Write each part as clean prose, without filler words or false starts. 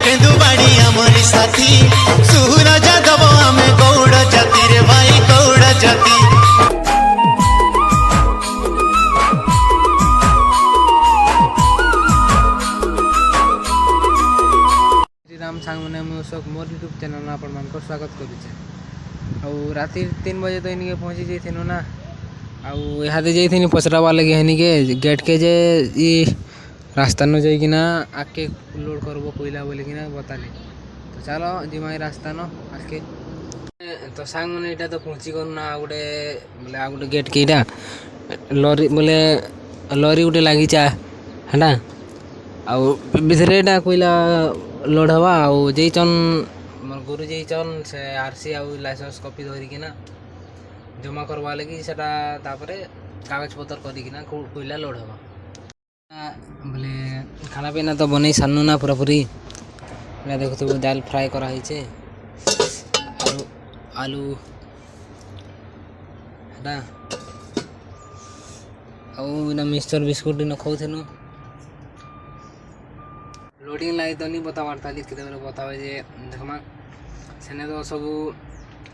केंदु बाड़ी हमरी साथी सूरज दब हमें गौड़ जाति रे भाई गौड़ जाति। राम सांग मैंने मुझे मोर यूट्यूब चैनल आपण मान स्वागत करुचे। आउ राति 3 बजे तो इनके पहुँची जाइनु ना आउ इहादे जाइथिनी पचरावा लगे हनिके गेट के जे ई रास्ता न जाइकिना आके लोड करबो कोइला बोलिकिना बताले। तो चलो जिमाई रास्ता न आके तो सांग मैंने इटा तो पहुँची गनु ना गोटे बोले आ गोटे गेट के इटा लॉरी बोले लॉरी गोटे लागी चा हटा आउ भितरे इटा कोइला लोड हवा आउ जैचन मोर गुरु जैचन से आरसी आउ लाइसेंस कॉपी धरिकिना जमा करवा लगी सेटा तापरे कागज पत्र करिकिना कोइला लोड हवा। बोले खाना पीना तो बनै सारनु ना पूरा पूरी देखो दाल फ्राई करा है आलू है आउ मिक्सचर बिस्कुट न खाऊनु लोडिंग लगे तो नहीं बतावार ताली के बतावे जे देखमा सेने तो सब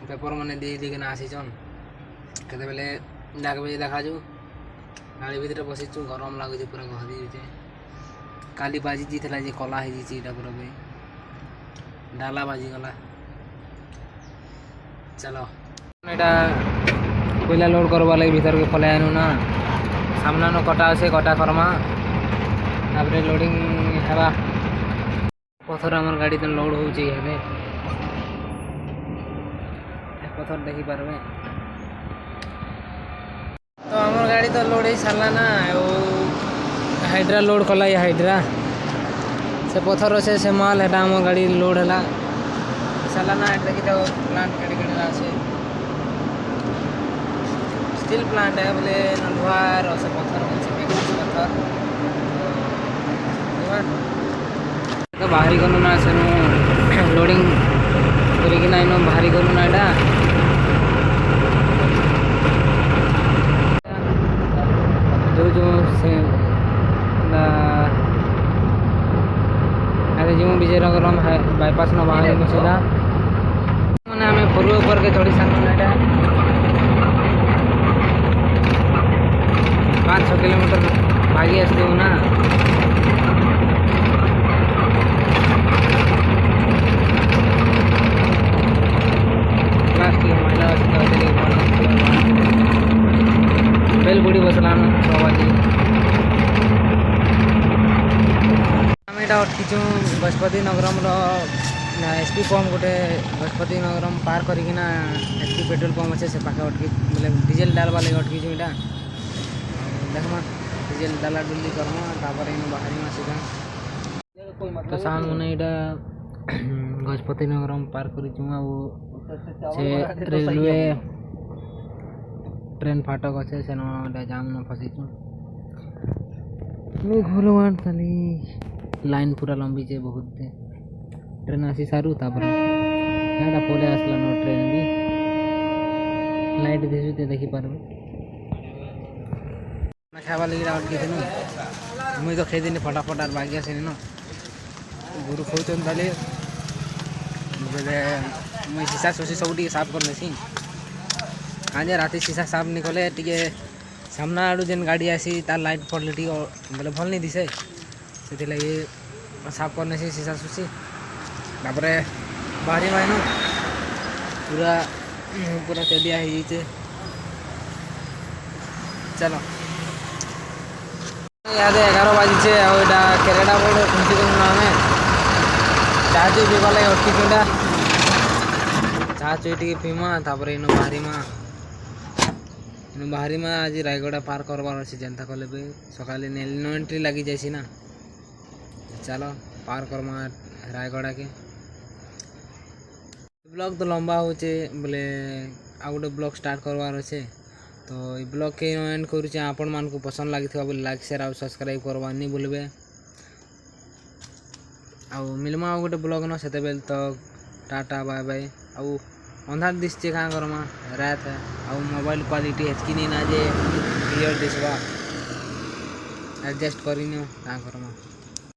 पेपर मैंने दे देना आसीचन केते बेले डाक बजे देखा जो गाड़ी भीतर बसीचु गरम लगुच पूरा घरी जे काली बाजी जीतला जे कला है जी पूरा भी डाला बाजी गला। चलो एटा कोइला लोड करवा लगे भीतर के फले आनु ना सामना न कटा से कटा करमा तापरे लोडिंग हेबा पथर आमर गाड़ी तो लोड हो पथर देखी पारबे। तो आमर गाड़ी तो लोड हो सारा ना हाइड्रा लोड कला ये हाइड्रा से पथर अच्छे से माल है आम गाड़ी लोड है सारा ना देखी तो प्लांट कड़े कड़े आसे स्टील प्लांट है बोले लुहार और से पथर पथर तो बाहरी गलु ना से लोडिंग करना इन बाहरी गलु ना एटा जो जो से जो विजयनगर बाईपास न बाहर सीधा मैंने आम फोर ऊपर के चढ़ी सामने एटा 5-6 किलोमीटर भागी आसलु ना बेल बुड़ी बसलान सवाजी आम यहाँ अटकीचु गजपति नगरम एसपी पंप गोटे गजपति नगरम पार करना एसपी पेट्रोल पंप अच्छे से पाखे अटकी बोले डीजेल डालवा लगे अटकीचु यहाँ देखमा डीजेल डाला डुली करमा तापर इन बाहरी सीधा तो सांग मैंने यहाँ गजपति नगरम पार कर रेलवे ट्रेन फाटक अच्छे से जाम न फसीचु घोलवान खाली लाइन पूरा लंबी है बहुत ट्रेन आसी सारू तापर पोले आसला न ट्रेन भी लाइट दे देखी पार्बे खावा लगे अटकी मुई तो खेदी फटाफट आर बागी आसे न गुरु खोचन ताले बोले मुई शीशा सोसी सब साफ कर लेसी आज राति शीशा साफ निकले टे सामना आड़ू जेन गाड़ी आसी तार लाइट पड़े टे बोले भल नहीं दिसे से लगे साफ करने से शीशा सुसी तापर बाहरी माइन पूरा पूरा तेलिया हो जाइए। चलो याद 11 बाजी आटा केरेड़ा बोर्ड पहुँची गलु ना आम चाह चुई पीवा लगे अटकी चाह चुई टे पीमा तापर इन बाहरी में आज रायगढ़ पार करवार अच्छे जनता कले भी सका नो एंट्री लगी जाए ना। चलो पार करमा रायगढ़ के ब्लॉग तो लंबा हो बोले आ गोटे ब्लॉग स्टार्ट करवार अच्छे तो ये ब्लॉग के एंड करुचे आपण मान को पसंद लगी बोले लाइक शेयर और सब्सक्राइब करवा नहीं भूलबे आउ मिलमा गोटे ब्लॉग न से तक टाटा बाय बाय आउ अंधार दिशे क्या करमा रात है आउ मोबाइल क्वालिटी हेचकी नहीं ना जे क्लियर दिसवा एडजस्ट करिनो क्या करमा।